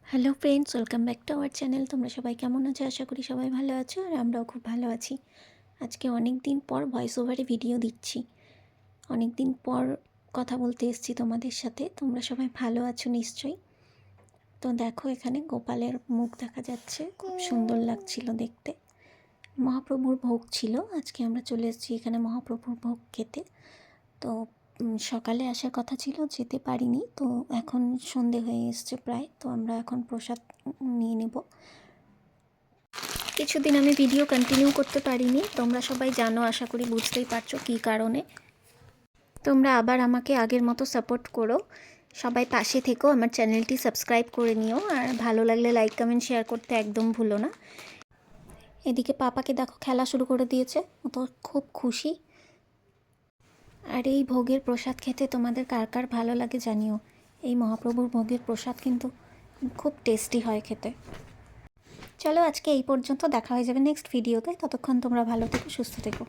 Hello friends, welcome back to our channel. তোমরা সবাই কেমন আছো? আশা করি সবাই ভালো আছো, আর আমরাও খুব ভালো আছি। আজকে অনেক দিন পর ভয়েস ওভারে ভিডিও দিচ্ছি। অনেক দিন পর কথা বলতে এসেছি তোমাদের সাথে। তোমরা সবাই ভালো আছো নিশ্চয়ই। তো দেখো, এখানে গোপালের মুখ দেখা যাচ্ছে, খুব সুন্দর লাগছিল দেখতে। মহাপ্রভুর ভোগ ছিল, আজকে আমরা চলে এসেছি এখানে মহাপ্রভুর ভোগ খেতে। তো সকালে আসার কথা ছিল, যেতে পারিনি। তো এখন সন্ধে হয়ে এসছে প্রায়, তো আমরা এখন প্রসাদ নিয়ে নেব। কিছুদিন আমি ভিডিও কন্টিনিউ করতে পারিনি, তোমরা সবাই জানো, আশা করি বুঝতেই পারছো কী কারণে। তোমরা আবার আমাকে আগের মতো সাপোর্ট করো, সবাই পাশে থেকো, আমার চ্যানেলটি সাবস্ক্রাইব করে নিও, আর ভালো লাগলে লাইক কমেন্ট শেয়ার করতে একদম ভুলো না। এদিকে পাপাকে দেখো, খেলা শুরু করে দিয়েছে, ও তো খুব খুশি। আর এই ভোগের প্রসাদ খেতে তোমাদের কার কার ভালো লাগে জানিও। এই মহাপ্রভুর ভোগের প্রসাদ কিন্তু খুব টেস্টি হয় খেতে। চলো আজকে এই পর্যন্ত, দেখা হয়ে যাবে নেক্সট ভিডিওতে। ততক্ষণ তোমরা ভালো থেকো, সুস্থ থেকো।